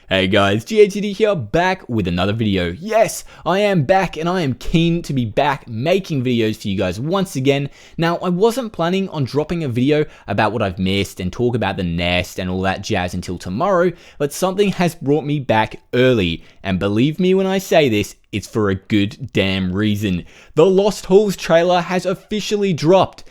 Hey guys, GHZD here, back with another video. Yes, I am back and I am keen to be back making videos for you guys once again. Now, I wasn't planning on dropping a video about what I've missed and talk about the nest and all that jazz until tomorrow, but something has brought me back early. And believe me when I say this, it's for a good damn reason. The Lost Halls trailer has officially dropped.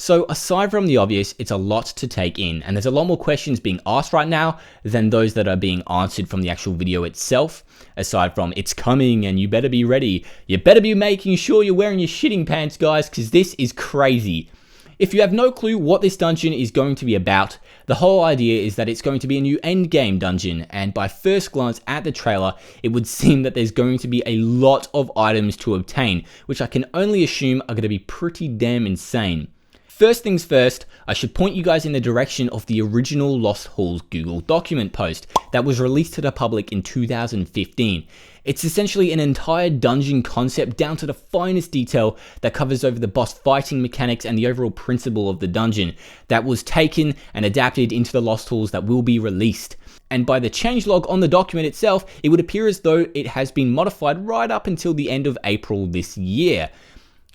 So aside from the obvious, it's a lot to take in, and there's a lot more questions being asked right now than those that are being answered from the actual video itself. Aside from it's coming and you better be ready, you better be making sure you're wearing your shitting pants, guys, because this is crazy. If you have no clue what this dungeon is going to be about, the whole idea is that it's going to be a new endgame dungeon, and by first glance at the trailer, it would seem that there's going to be a lot of items to obtain, which I can only assume are going to be pretty damn insane. First things first, I should point you guys in the direction of the original Lost Halls Google document post that was released to the public in 2015. It's essentially an entire dungeon concept down to the finest detail that covers over the boss fighting mechanics and the overall principle of the dungeon that was taken and adapted into the Lost Halls that will be released. And by the changelog on the document itself, it would appear as though it has been modified right up until the end of April this year.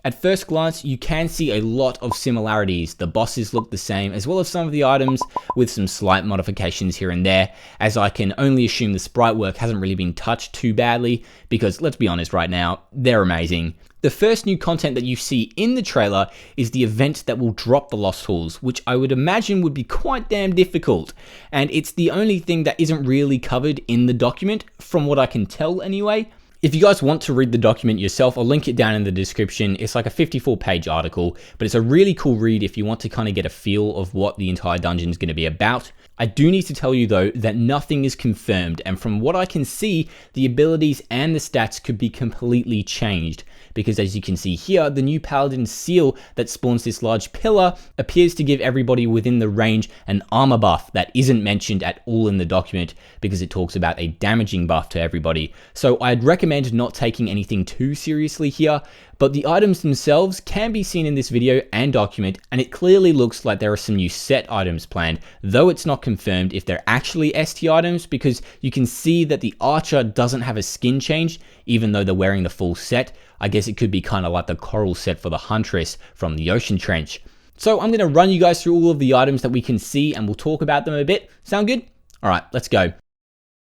At first glance, you can see a lot of similarities. The bosses look the same, as well as some of the items with some slight modifications here and there, as I can only assume the sprite work hasn't really been touched too badly, because let's be honest right now, they're amazing. The first new content that you see in the trailer is the event that will drop the Lost Halls, which I would imagine would be quite damn difficult, and it's the only thing that isn't really covered in the document, from what I can tell anyway. If you guys want to read the document yourself, I'll link it down in the description. It's like a 54-page article, but it's a really cool read if you want to kind of get a feel of what the entire dungeon is going to be about. I do need to tell you though that nothing is confirmed, and from what I can see, the abilities and the stats could be completely changed. Because as you can see here, the new Paladin seal that spawns this large pillar appears to give everybody within the range an armor buff that isn't mentioned at all in the document, because it talks about a damaging buff to everybody. So I'd recommend not taking anything too seriously here, but the items themselves can be seen in this video and document, and it clearly looks like there are some new set items planned, though it's not confirmed if they're actually ST items, because you can see that the archer doesn't have a skin change, even though they're wearing the full set. I guess it could be kind of like the coral set for the huntress from the ocean trench. So I'm going to run you guys through all of the items that we can see, and we'll talk about them a bit. Sound good? All right, let's go.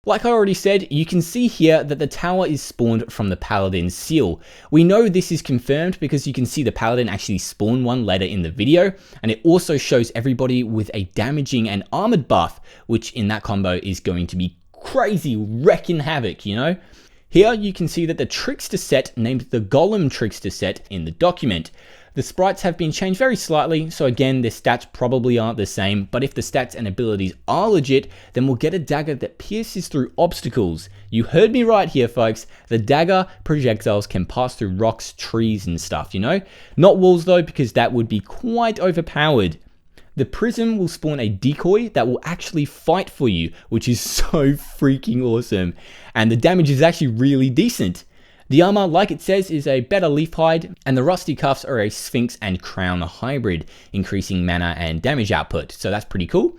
Like I already said, you can see here that the tower is spawned from the Paladin seal. We know this is confirmed because you can see the Paladin actually spawn one later in the video, and it also shows everybody with a damaging and armored buff, which in that combo is going to be crazy, wrecking havoc, you know? Here you can see that the trickster set named the Golem trickster set in the document. The sprites have been changed very slightly, so again, their stats probably aren't the same, but if the stats and abilities are legit, then we'll get a dagger that pierces through obstacles. You heard me right here, folks. The dagger projectiles can pass through rocks, trees, and stuff, you know? Not walls though, because that would be quite overpowered. The prism will spawn a decoy that will actually fight for you, which is so freaking awesome. And the damage is actually really decent. The armor, like it says, is a better leaf hide, and the rusty cuffs are a Sphinx and Crown hybrid, increasing mana and damage output, so that's pretty cool.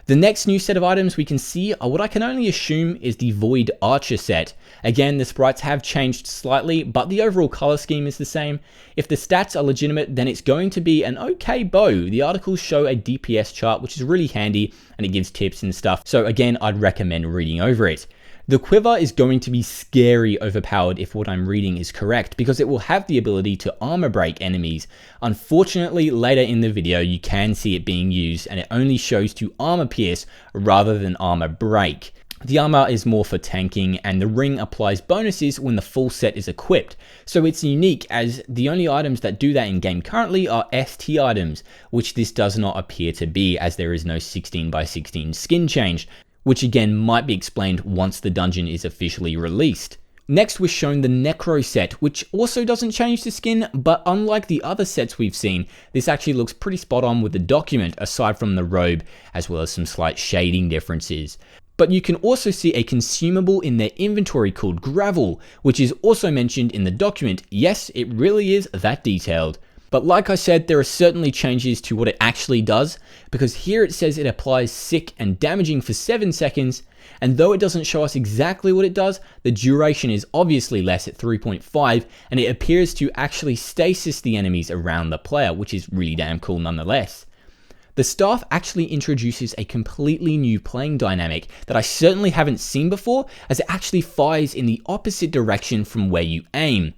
The next new set of items we can see are what I can only assume is the Void Archer set. Again, the sprites have changed slightly, but the overall color scheme is the same. If the stats are legitimate, then it's going to be an okay bow. The articles show a DPS chart, which is really handy, and it gives tips and stuff, so again, I'd recommend reading over it. The quiver is going to be scary overpowered if what I'm reading is correct, because it will have the ability to armor break enemies. Unfortunately, later in the video, you can see it being used, and it only shows to armor pierce rather than armor break. The armor is more for tanking, and the ring applies bonuses when the full set is equipped. So it's unique, as the only items that do that in game currently are ST items, which this does not appear to be, as there is no 16x16 skin change, which again might be explained once the dungeon is officially released. Next we're shown the Necro set, which also doesn't change the skin, but unlike the other sets we've seen, this actually looks pretty spot on with the document, aside from the robe, as well as some slight shading differences. But you can also see a consumable in their inventory called gravel, which is also mentioned in the document. Yes, it really is that detailed. But like I said, there are certainly changes to what it actually does, because here it says it applies sick and damaging for 7 seconds, and though it doesn't show us exactly what it does, the duration is obviously less at 3.5, and it appears to actually stasis the enemies around the player, which is really damn cool nonetheless. The staff actually introduces a completely new playing dynamic that I certainly haven't seen before, as it actually fires in the opposite direction from where you aim.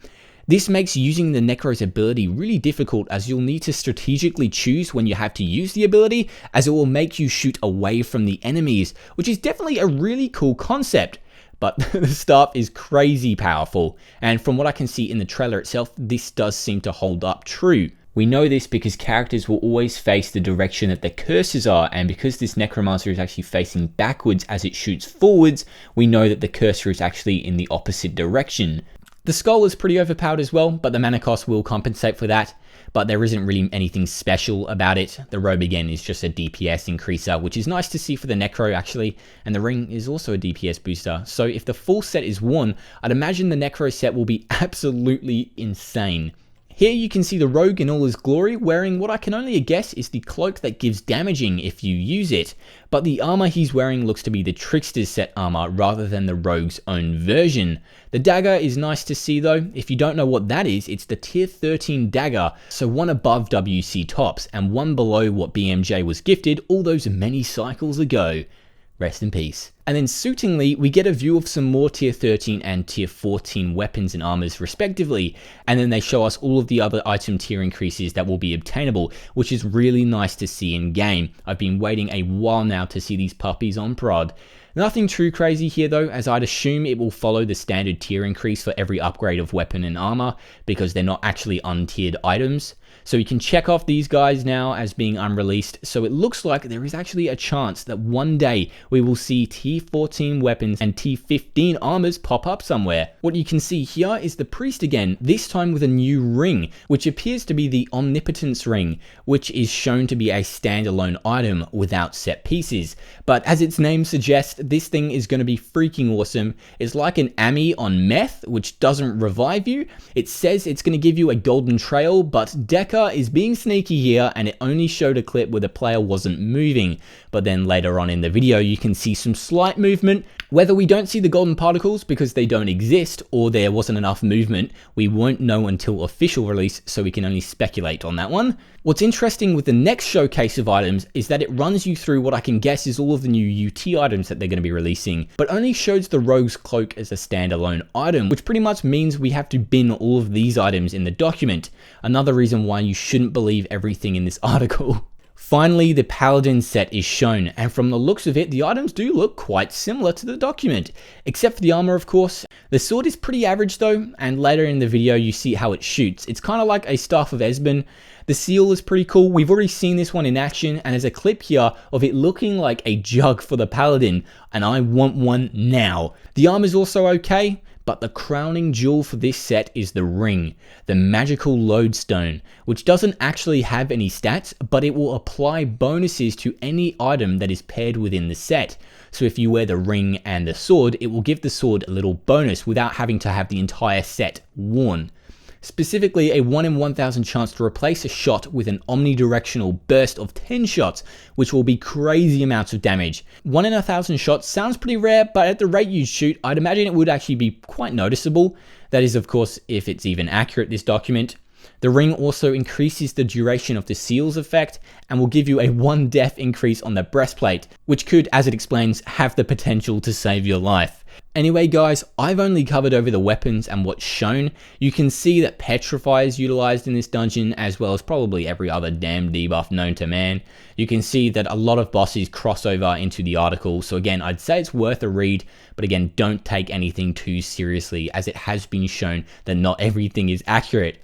This makes using the Necro's ability really difficult, as you'll need to strategically choose when you have to use the ability, as it will make you shoot away from the enemies, which is definitely a really cool concept. But the staff is crazy powerful, and from what I can see in the trailer itself, this does seem to hold up true. We know this because characters will always face the direction that their cursors are, and because this Necromancer is actually facing backwards as it shoots forwards, we know that the cursor is actually in the opposite direction. The skull is pretty overpowered as well, but the mana cost will compensate for that, but there isn't really anything special about it. The robe again is just a DPS increaser, which is nice to see for the Necro actually, and the ring is also a DPS booster. So if the full set is worn, I'd imagine the Necro set will be absolutely insane. Here you can see the rogue in all his glory, wearing what I can only guess is the cloak that gives damaging if you use it, but the armor he's wearing looks to be the Trickster's set armor rather than the rogue's own version. The dagger is nice to see though. If you don't know what that is, it's the tier 13 dagger, so one above WC tops and one below what BMJ was gifted all those many cycles ago. Rest in peace. And then suitingly, we get a view of some more tier 13 and tier 14 weapons and armors respectively, and then they show us all of the other item tier increases that will be obtainable, which is really nice to see in game. I've been waiting a while now to see these puppies on prod. Nothing too crazy here though, as I'd assume it will follow the standard tier increase for every upgrade of weapon and armor, because they're not actually untiered items. So you can check off these guys now as being unreleased, so it looks like there is actually a chance that one day we will see tier 14 weapons and tier 15 armors pop up somewhere. What you can see here is the priest again, this time with a new ring, which appears to be the Omnipotence ring, which is shown to be a standalone item without set pieces. But as its name suggests, this thing is going to be freaking awesome. It's like an Ami on meth, which doesn't revive you. It says it's going to give you a golden trail, but Deca is being sneaky here, and it only showed a clip where the player wasn't moving, but then later on in the video you can see some slight movement. Whether we don't see the golden particles because they don't exist or there wasn't enough movement, we won't know until official release, so we can only speculate on that one. What's interesting with the next showcase of items is that it runs you through what I can guess is all of the new UT items that they're going to be releasing, but only shows the rogue's cloak as a standalone item, which pretty much means we have to bin all of these items in the document. Another reason why you shouldn't believe everything in this article. Finally, the Paladin set is shown, and from the looks of it, the items do look quite similar to the document, except for the armor of course. The sword is pretty average though, and later in the video you see how it shoots. It's kind of like a Staff of Esben. The seal is pretty cool. We've already seen this one in action, and there's a clip here of it looking like a jug for the Paladin, and I want one now. The armor is also okay, but the crowning jewel for this set is the ring, the magical lodestone, which doesn't actually have any stats, but it will apply bonuses to any item that is paired within the set. So if you wear the ring and the sword, it will give the sword a little bonus without having to have the entire set worn. Specifically, a 1 in 1000 chance to replace a shot with an omnidirectional burst of 10 shots, which will be crazy amounts of damage. 1 in 1000 shots sounds pretty rare, but at the rate you shoot, I'd imagine it would actually be quite noticeable. That is, of course, if it's even accurate, this document. The ring also increases the duration of the seal's effect and will give you a 1 death increase on the breastplate, which could, as it explains, have the potential to save your life. Anyway guys, I've only covered over the weapons and what's shown. You can see that Petrify is utilized in this dungeon, as well as probably every other damn debuff known to man. You can see that a lot of bosses cross over into the article, so again, I'd say it's worth a read, but again, don't take anything too seriously, as it has been shown that not everything is accurate.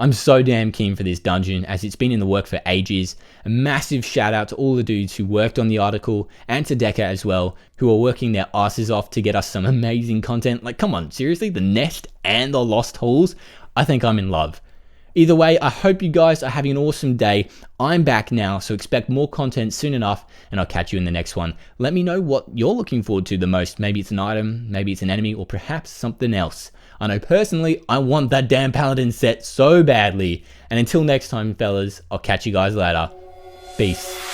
I'm so damn keen for this dungeon, as it's been in the work for ages. A massive shout out to all the dudes who worked on the article, and to Deca as well, who are working their asses off to get us some amazing content. Like, come on, seriously, the Nest and the Lost Halls? I think I'm in love. Either way, I hope you guys are having an awesome day. I'm back now, so expect more content soon enough, and I'll catch you in the next one. Let me know what you're looking forward to the most. Maybe it's an item, maybe it's an enemy, or perhaps something else. I know personally, I want that damn paladin set so badly. And until next time, fellas, I'll catch you guys later. Peace.